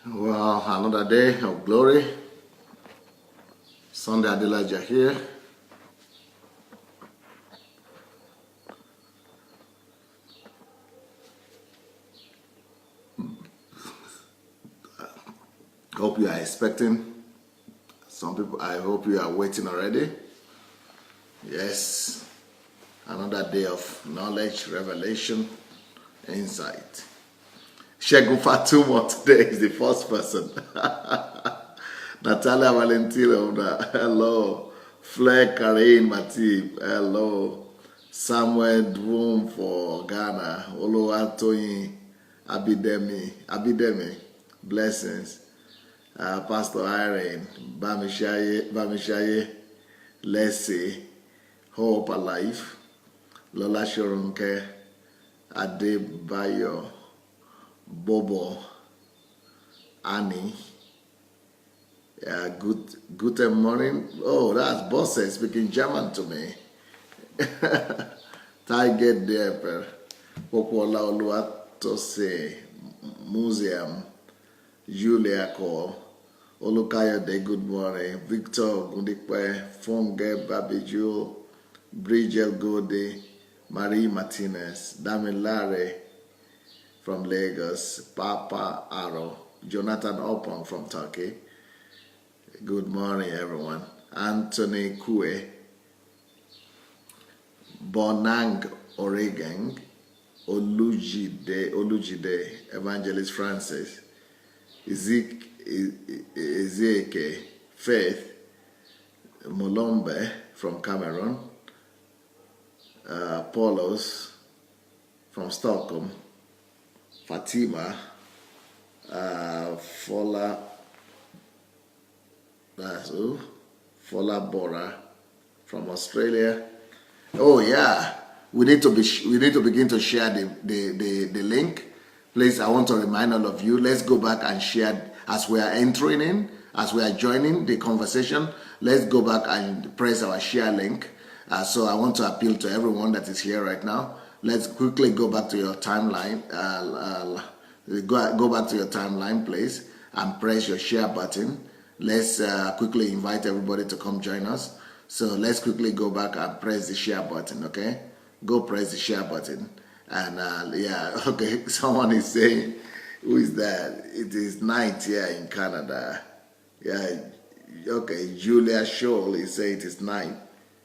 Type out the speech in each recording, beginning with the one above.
Well, another day of glory. Sunday Adelaja here. Hope you are expecting. Some people, I hope you are waiting already. Yes, another day of knowledge, revelation, insight. Shegun Fatumo today is the first person. Natalia Valentino, hello. Flair Karin Matip, hello. Samuel Dwum for Ghana. Oluwatoyin Abidemi, blessings. Pastor Irene, Bamishaye, Leslie, Hope Alive, Lola Shorunke, Adebayo, Bobo, Annie. Good morning. Oh, that's Bosse speaking German to me. Target there, Popola Oluwatose, Museum, Julia Cole, Olukayode, good morning. Victor Gundikwe, Fonge Babiju, Bridget Gode, Marie Martinez, Damilare from Lagos, Papa Aro, Jonathan Opon from Turkey. Good morning, everyone. Anthony Kue, Bonang Oregang, Olujide, Evangelist Francis, Ezekiel, Faith, Molombe from Cameroon, Paulos from Stockholm, Fatima, Fola Bora from Australia. Oh yeah, we need to begin to share the link. Please, I want to remind all of you, let's go back and share as we are entering in, as we are joining the conversation. Let's go back and press our share link. So I want to appeal to everyone that is here right now. Let's quickly go back to your timeline. Go back to your timeline, please, and press your share button. Let's quickly invite everybody to come join us. So let's quickly go back and press the share button, okay? Go press the share button. And yeah, okay, someone is saying, who is that? It is night here in Canada. Yeah, okay, Julia Scholl is saying it is night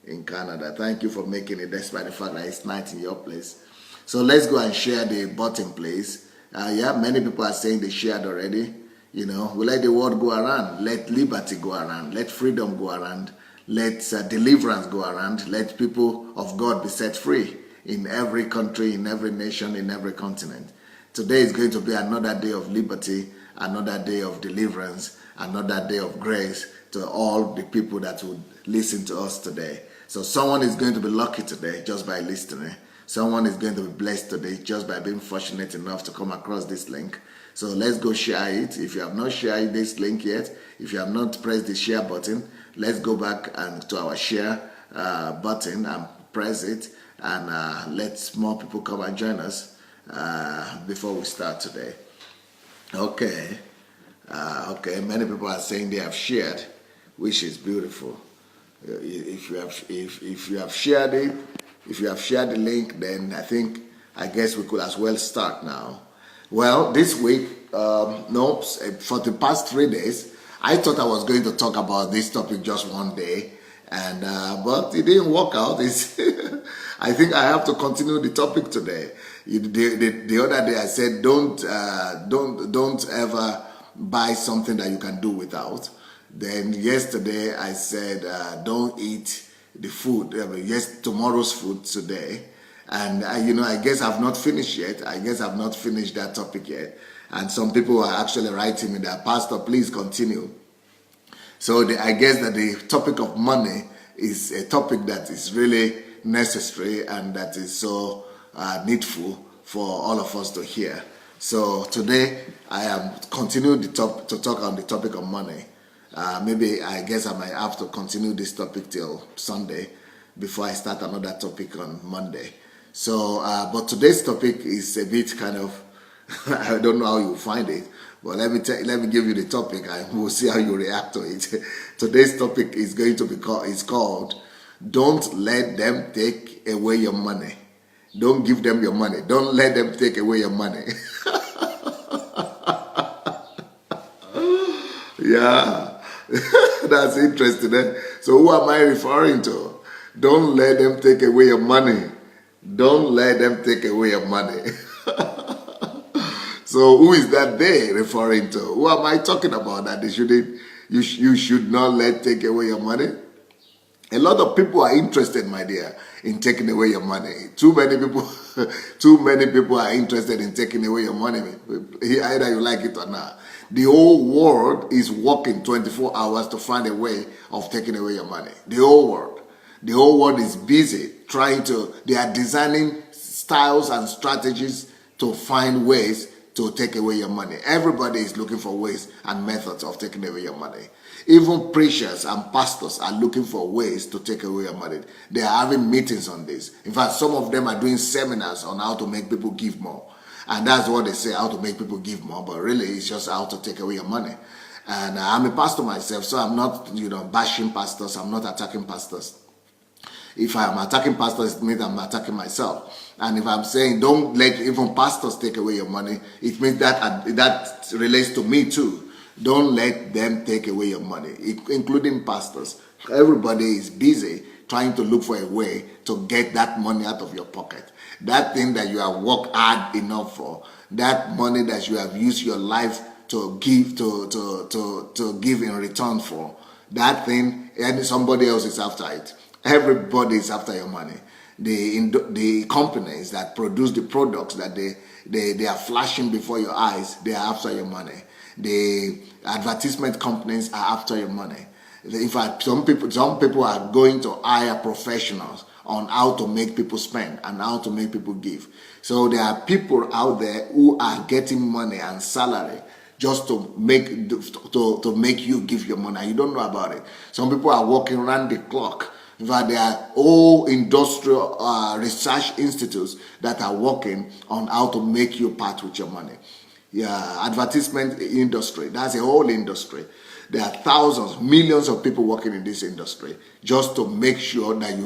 in Canada. Thank you for making it, despite the fact that it's night in your place. So let's go and share the button, please. Yeah, many people are saying they shared already. You know, we let the world go around. Let liberty go around. Let freedom go around. Let deliverance go around. Let people of God be set free in every country, in every nation, in every continent. Today is going to be another day of liberty, another day of deliverance, another day of grace to all the people that would listen to us today. So someone is going to be lucky today just by listening. Someone is going to be blessed today just by being fortunate enough to come across this link. So let's go share it. If you have not shared this link yet, if you have not pressed the share button, let's go back and to our share button and press it, and let more people come and join us before we start today. Okay. Okay, many people are saying they have shared, which is beautiful. If you have shared it, if you have shared the link, then I guess we could as well start now. Well, this week, for the past 3 days, I thought I was going to talk about this topic just one day, and but it didn't work out. I think I have to continue the topic today. The other day I said don't ever buy something that you can do without. Then yesterday I said don't eat the food, tomorrow's food today. And I guess I've not finished yet. I guess I've not finished that topic yet. And some people are actually writing me that, Pastor, please continue. So I guess that the topic of money is a topic that is really necessary and that is so needful for all of us to hear. So today I am continuing to talk on the topic of money. Maybe I guess I might have to continue this topic till Sunday before I start another topic on Monday. So, but today's topic is a bit kind of, I don't know how you find it, Well, let me give you the topic, and we'll see how you react to it. Today's topic is going to be called "Don't let them take away your money." Don't give them your money. Don't let them take away your money. Yeah, that's interesting. Eh? So who am I referring to? Don't let them take away your money. Don't let them take away your money. So who is that they referring to? Who am I talking about that they shouldn't? You should not let take away your money. A lot of people are interested, my dear, in taking away your money. Too many people are interested in taking away your money. Either you like it or not. The whole world is working 24 hours to find a way of taking away your money. The whole world. The whole world is busy they are designing styles and strategies to find ways to take away your money. Everybody is looking for ways and methods of taking away your money. Even preachers and pastors are looking for ways to take away your money. They are having meetings on this. In fact, some of them are doing seminars on how to make people give more. And that's what they say, how to make people give more. But really, it's just how to take away your money. And I'm a pastor myself, so I'm not, bashing pastors. I'm not attacking pastors. If I'm attacking pastors, it means I'm attacking myself. And if I'm saying don't let even pastors take away your money, it means that relates to me too. Don't let them take away your money, including pastors. Everybody is busy trying to look for a way to get that money out of your pocket. That thing that you have worked hard enough for, that money that you have used your life to give to give in return for, that thing, and somebody else is after it. Everybody is after your money. The companies that produce the products that they are flashing before your eyes, they are after your money. The advertisement companies are after your money. In fact, some people are going to hire professionals on how to make people spend and how to make people give. So there are people out there who are getting money and salary just to make you give your money. You don't know about it. Some people are working around the clock. In fact, there are whole industrial research institutes that are working on how to make you part with your money. Yeah, advertisement industry, that's a whole industry. There are thousands, millions of people working in this industry just to make sure that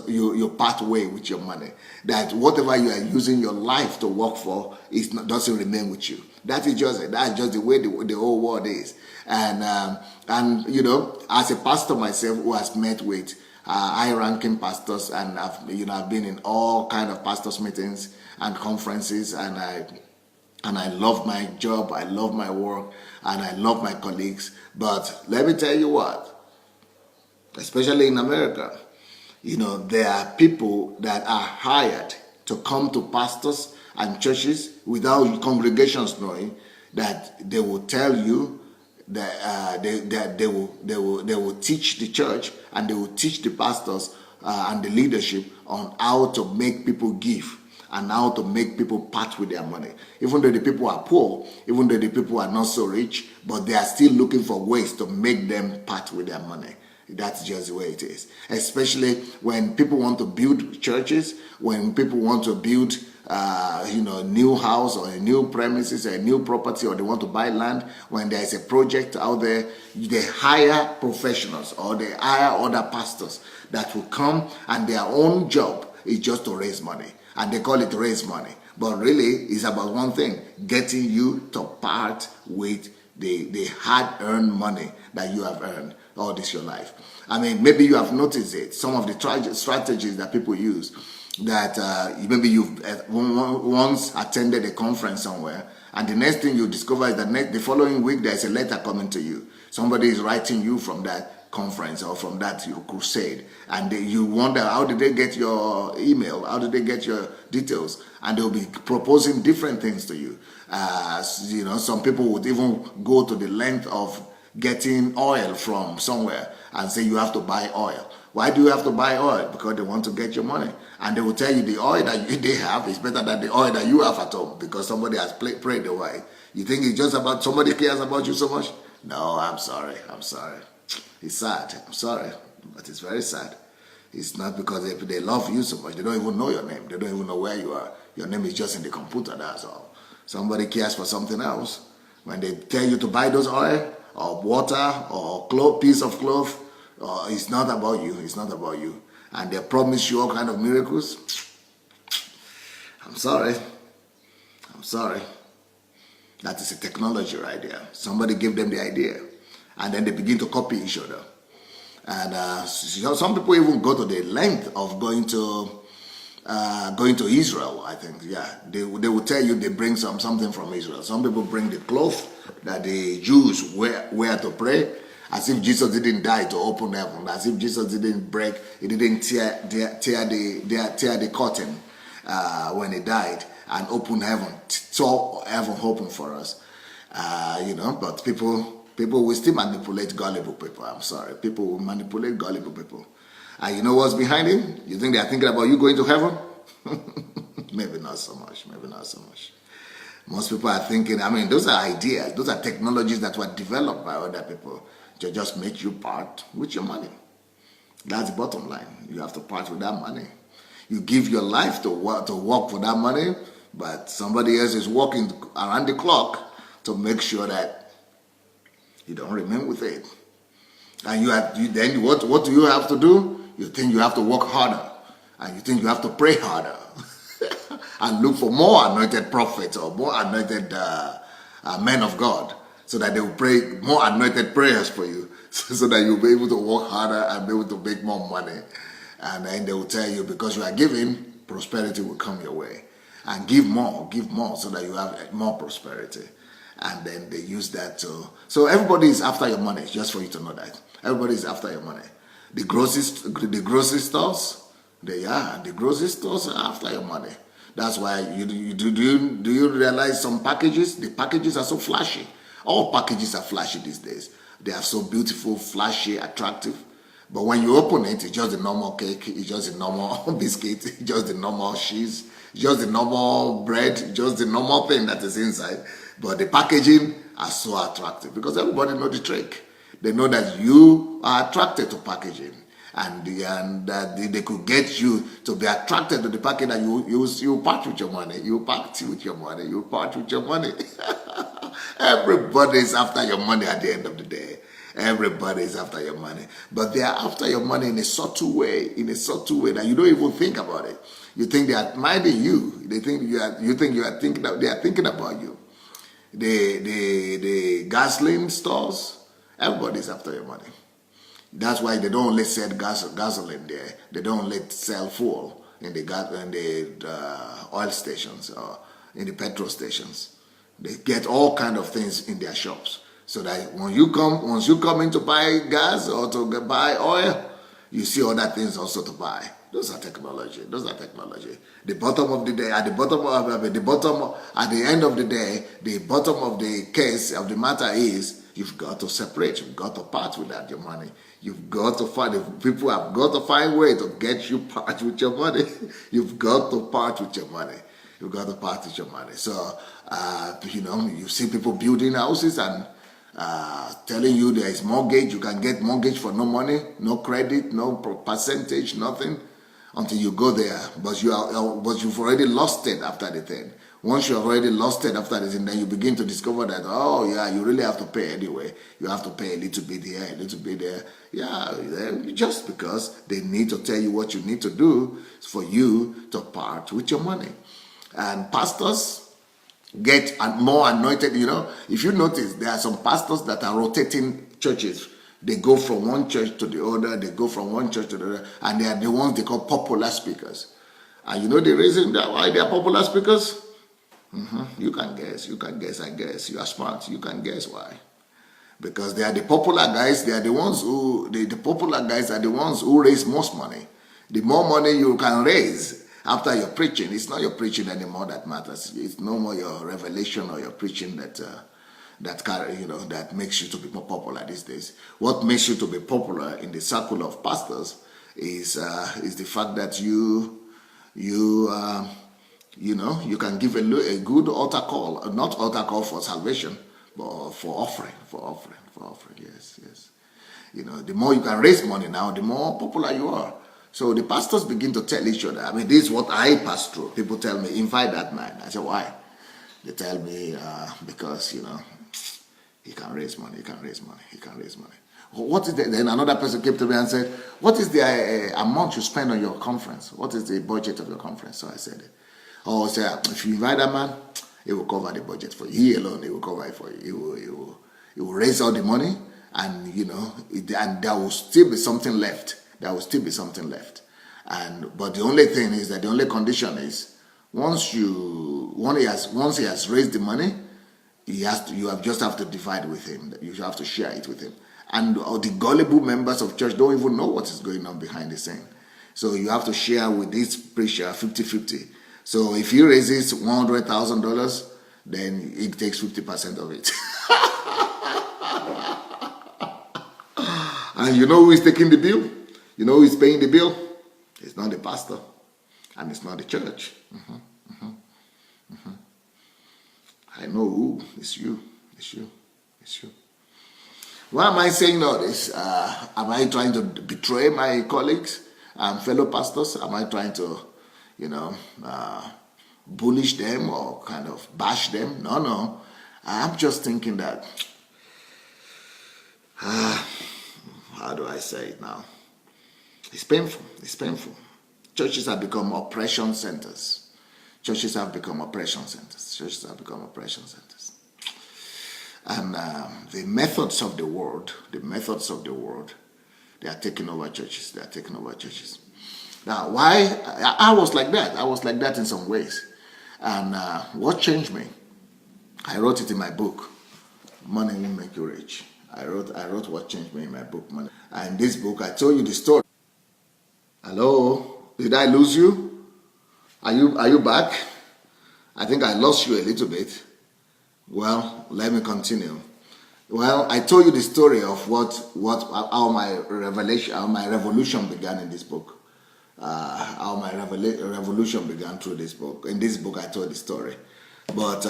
you part way with your money. That whatever you are using your life to work for doesn't remain with you. That's just the way the whole world is. And as a pastor myself who has met with high-ranking pastors, and I've been in all kind of pastors meetings and conferences, and I love my job, I love my work, and I love my colleagues. But let me tell you what, especially in America, there are people that are hired to come to pastors and churches without congregations knowing, that they will tell you that they will teach the church, and they will teach the pastors and the leadership on how to make people give and how to make people part with their money. Even though the people are poor, even though the people are not so rich, but they are still looking for ways to make them part with their money. That's just the way it is. Especially when people want to build churches, when people want to build a new house or a new premises, a new property, or they want to buy land, when there is a project out there, they hire professionals or they hire other pastors that will come, and their own job is just to raise money. And they call it raise money. But really, it's about one thing: getting you to part with the hard-earned money that you have earned all this your life. I mean, maybe you have noticed it. Some of the strategies that people use, that maybe you've once attended a conference somewhere, and the next thing you discover is that the following week there's a letter coming to you. Somebody is writing you from that conference or from that crusade, and you wonder, how did they get your email? How did they get your details? And they'll be proposing different things to you. Some people would even go to the length of getting oil from somewhere and say you have to buy oil. Why do you have to buy oil? Because they want to get your money. And they will tell you the oil that they have is better than the oil that you have at home, because somebody has prayed the way. You think it's just about somebody cares about you so much? No, I'm sorry. It's sad. I'm sorry, but it's very sad. It's not because they love you so much. They don't even know your name. They don't even know where you are. Your name is just in the computer, that's all. Somebody cares for something else. When they tell you to buy those oil or water or piece of cloth, it's not about you. It's not about you. And they promise you all kind of miracles. I'm sorry. I'm sorry. That is a technology right there. Somebody gave them the idea. And then they begin to copy each other. And some people even go to the length of going to Israel, I think. Yeah, they will tell you they bring something from Israel. Some people bring the cloth that the Jews wear to pray, as if Jesus didn't die to open heaven, as if Jesus didn't tear the curtain when he died and open heaven, tore heaven open for us. But people will still manipulate gullible people. I'm sorry, people will manipulate gullible people. And you know what's behind it? You think they're thinking about you going to heaven? Maybe not so much. Maybe not so much. Most people are thinking, those are ideas. Those are technologies that were developed by other people to just make you part with your money. That's the bottom line. You have to part with that money. You give your life to work for that money, but somebody else is working around the clock to make sure that you don't remain with it. And then what do you have to do? You think you have to work harder, and you think you have to pray harder, and look for more anointed prophets or more anointed men of God, so that they will pray more anointed prayers for you, so that you'll be able to work harder and be able to make more money. And then they will tell you, because you are giving, prosperity will come your way. And give more, so that you have more prosperity. And then they use that to... So everybody is after your money, just for you to know that. Everybody is after your money. The grocery stores, the grocery stores are after your money. That's why do you realize some packages? The packages are so flashy. All packages are flashy these days. They are so beautiful, flashy, attractive. But when you open it, it's just the normal cake, it's just the normal biscuit, it's just the normal cheese, it's just the normal bread, just the normal thing that is inside. But the packaging are so attractive because everybody knows the trick. They know that you are attracted to packaging, and that they could get you to be attracted to the packaging, that you part with your money, you part with your money, you part with your money. Everybody is after your money at the end of the day. Everybody is after your money, but they are after your money in a subtle way, that you don't even think about it. You think they are minding you. They think you are thinking that they are thinking about you. The gasoline stores, everybody is after your money. That's why they don't only sell gasoline there. They don't only sell fuel in the oil stations or in the petrol stations. They get all kind of things in their shops. So that once you come in to buy gas or to buy oil, you see other things also to buy. Those are technology. The bottom of the day, at the end of the day, the bottom of the case of the matter is you've got to separate. You've got to part with that your money. You've got to find. People have got to find a way to get you part with your money. You've got to part with your money. You've got to part with your money. So you see people building houses and telling you there is mortgage. You can get mortgage for no money, no credit, no percentage, nothing, until you go there. But you've already lost it after the thing. Once you have already lost it after the thing, then you begin to discover that, oh yeah, you really have to pay anyway. You have to pay a little bit here, a little bit there. Yeah, just because they need to tell you what you need to do for you to part with your money. And pastors get more anointed. If you notice, there are some pastors that are rotating churches. They go from one church to the other, and they are the ones they call popular speakers. And you know the reason why they are popular speakers? You can guess, I guess. You are smart, you can guess why. Because they are the popular guys, the popular guys are the ones who raise most money. The more money you can raise after your preaching, it's not your preaching anymore that matters. It's no more your revelation or your preaching that makes you to be more popular these days. What makes you to be popular in the circle of pastors is the fact that you can give a good altar call, not altar call for salvation, but for offering. Yes. The more you can raise money now, the more popular you are. So the pastors begin to tell each other. This is what I pass through. People tell me, invite that man. I say, why? They tell me, because, He can raise money. He can raise money. He can raise money. What is the, then another person came to me and said, what is the amount you spend on your conference? What is the budget of your conference? So I said, oh, say, if you invite that man, he will cover the budget for you. He alone, he will cover it for you. He will raise all the money, and and there will still be something left. There will still be something left. But the only thing is that the only condition is once he has raised the money, you just have to divide with him. You have to share it with him. And the gullible members of church don't even know what is going on behind the scene. So you have to share with this preacher 50-50. So if he raises $100,000, then he takes 50% of it. And you know who is taking the bill? You know who is paying the bill? It's not the pastor, and it's not the church. I know who. It's you. It's you. It's you. Why am I saying all this? Am I trying to betray my colleagues and fellow pastors? Am I trying to, bullish them or kind of bash them? No. I'm just thinking that, how do I say it now? It's painful. It's painful. Churches have become oppression centers. Churches have become oppression centers. Churches have become oppression centers. And the methods of the world, they are taking over churches. They are taking over churches. Now, why? I was like that. I was like that in some ways. And what changed me? I wrote it in my book, Money Will Make You Rich. I wrote what changed me in my book, Money. And in this book, I told you the story. Hello? Did I lose you? Are you back? I think I lost you a little bit. Well, let me continue. Well, I told you the story of how my revolution began in this book. How my revolution began through this book. In this book, I told the story. But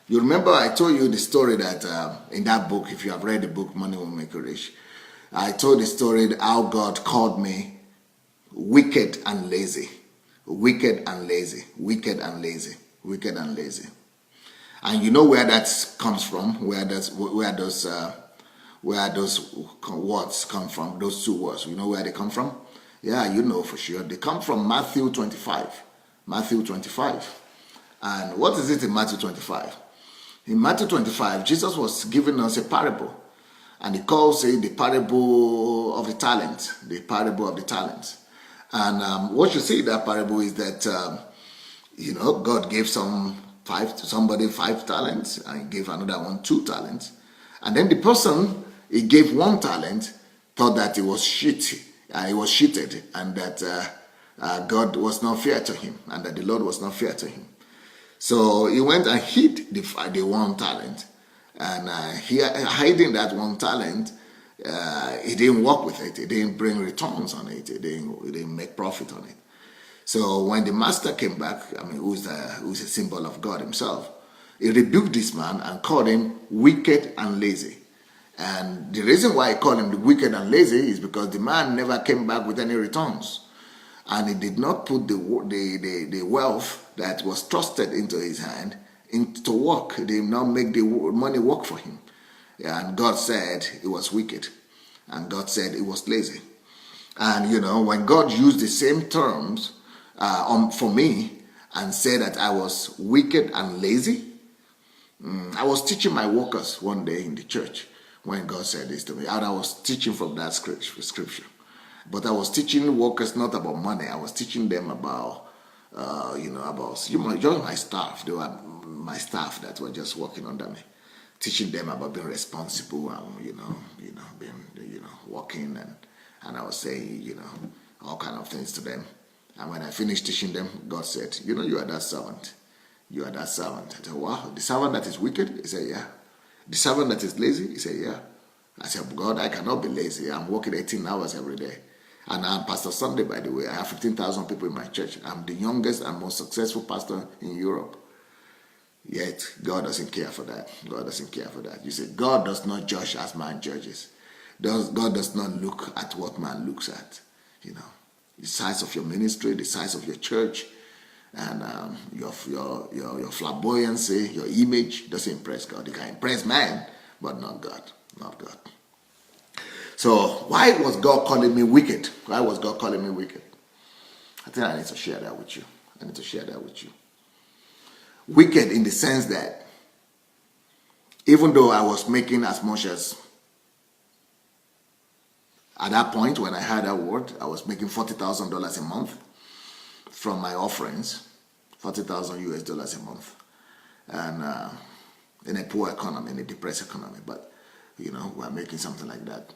you remember I told you the story that in that book, if you have read the book, Money Will Make You Rich, I told the story how God called me wicked and lazy. Wicked and lazy. Wicked and lazy. Wicked and lazy. And you know where that comes from, where those words come from, those two words. You know where they come from? Yeah, you know for sure. They come from Matthew 25. Matthew 25. And what is it in Matthew 25? In Matthew 25, Jesus was giving us a parable. And he calls it the parable of the talents. The parable of the talents. And what you see in that parable is that, God gave somebody 5 talents, and he gave another one 2 talents. And then the person he gave 1 talent thought that he was cheated, and that God was not fair to him, and that the Lord was not fair to him. So he went and hid the 1 talent, and hiding that 1 talent, he didn't work with it. He didn't bring returns on it. He didn't make profit on it. So when the master came back, who's a symbol of God himself, he rebuked this man and called him wicked and lazy. And the reason why he called him wicked and lazy is because the man never came back with any returns. And he did not put the wealth that was trusted into his hand into work. He did not make the money work for him. And God said he was wicked. And God said he was lazy. And, when God used the same terms for me and said that I was wicked and lazy, I was teaching my workers one day in the church when God said this to me. And I was teaching from that scripture. But I was teaching workers not about money. I was teaching them about just my staff. They were my staff that were just working under me. Teaching them about being responsible and, being, working. And I was saying, all kind of things to them. And when I finished teaching them, God said, you are that servant. You are that servant. I said, wow, the servant that is wicked? He said, yeah. The servant that is lazy? He said, yeah. I said, God, I cannot be lazy. I'm working 18 hours every day. And I'm Pastor Sunday, by the way. I have 15,000 people in my church. I'm the youngest and most successful pastor in Europe. Yet, God doesn't care for that. God doesn't care for that. You see, God does not judge as man judges. God does not look at what man looks at. The size of your ministry, the size of your church, and your flamboyancy, your image doesn't impress God. It can impress man, but not God. Not God. So why was God calling me wicked? Why was God calling me wicked? I think I need to share that with you. I need to share that with you. Wicked in the sense that even though I was making as much as, at that point when I heard that word, I was making $40,000 a month from my offerings, 40,000 US dollars a month, and in a poor economy, in a depressed economy, but we're making something like that.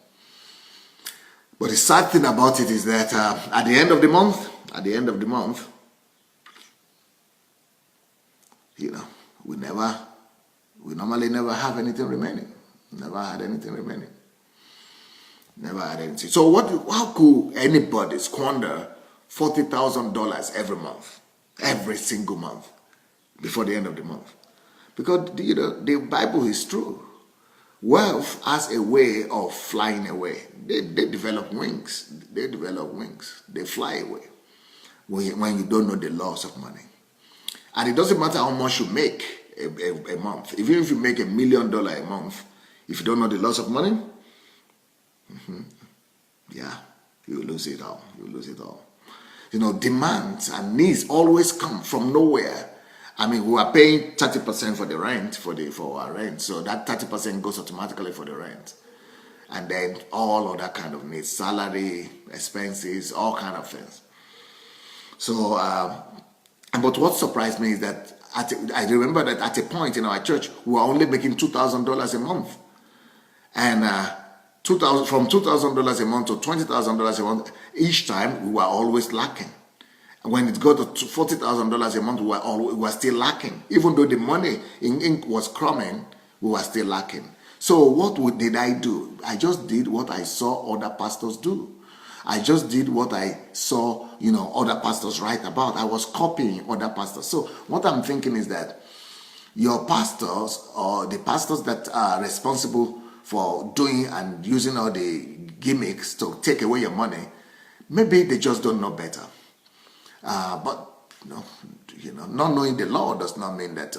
But the sad thing about it is that at the end of the month, we normally never have anything remaining. Never had anything remaining. Never had anything. So how could anybody squander $40,000 every month, every single month, before the end of the month? Because the Bible is true. Wealth has a way of flying away. They develop wings. They develop wings. They fly away when you don't know the laws of money. And it doesn't matter how much you make a month. Even if you make $1 million a month, if you don't know the laws of money, you lose it all. You lose it all. Demands and needs always come from nowhere. I mean, we are paying 30% for the rent, for our rent. So that 30% goes automatically for the rent. And then all of that kind of needs, salary, expenses, all kind of things. So, but what surprised me is that I remember that at a point in our church, we were only making $2,000 a month. And from $2,000 a month to $20,000 a month, each time we were always lacking. When it got to $40,000 a month, we were still lacking. Even though the money in was coming, we were still lacking. So what did I do? I just did what I saw other pastors do. I just did what I saw, other pastors write about. I was copying other pastors. So what I'm thinking is that your pastors, or the pastors that are responsible for doing and using all the gimmicks to take away your money, maybe they just don't know better. But not knowing the law does not mean that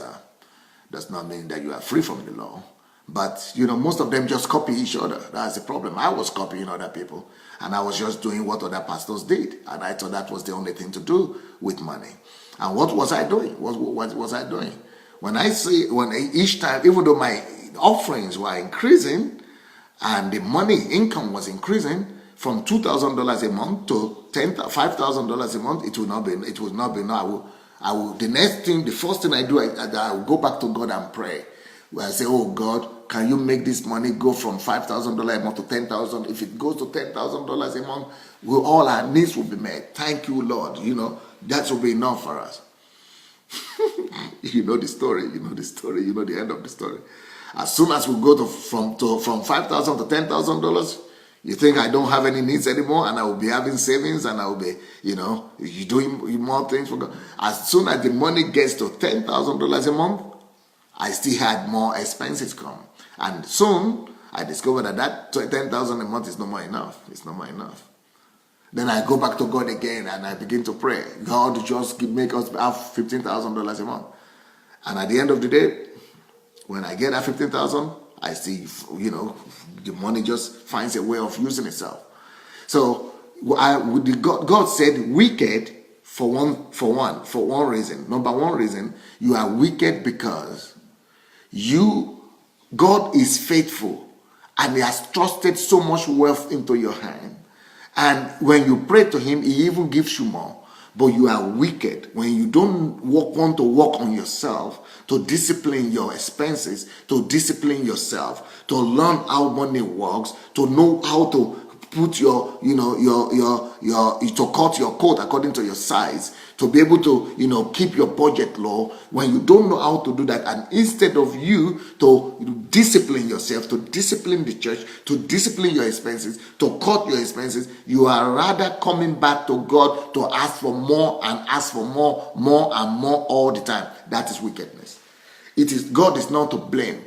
you are free from the law. But most of them just copy each other. That's the problem. I was copying other people, and I was just doing what other pastors did, and I thought that was the only thing to do with money. And what was I doing? What was I doing? When each time, even though my offerings were increasing, and the money income was increasing from $2,000 a month to $5,000 a month, it would not be. No, the first thing I do, I will go back to God and pray. Where I say, oh God, can you make this money go from $5,000 a month to $10,000? If it goes to $10,000 a month, all our needs will be met. Thank you, Lord. That will be enough for us. You know the story. You know the end of the story. As soon as we go from $5,000 to $10,000, you think I don't have any needs anymore, and I will be having savings, and I will be, you doing more things for God. As soon as the money gets to $10,000 a month, I still had more expenses come. And soon, I discovered that $10,000 a month is no more enough. It's not more enough. Then I go back to God again, and I begin to pray. God, just make us have $15,000 a month. And at the end of the day, when I get that $15,000, I see, the money just finds a way of using itself. So God said wicked for one reason. Number one reason, you are wicked because God is faithful, and He has trusted so much wealth into your hand. And when you pray to Him, He even gives you more. But you are wicked when you don't want to work on yourself, to discipline your expenses, to discipline yourself, to learn how money works, to know how to put to cut your coat according to your size, to be able to, keep your budget low. When you don't know how to do that, and instead of you to discipline yourself, to discipline the church, to discipline your expenses, to cut your expenses, you are rather coming back to God to ask for more and ask for more and more all the time. That is wickedness. God is not to blame.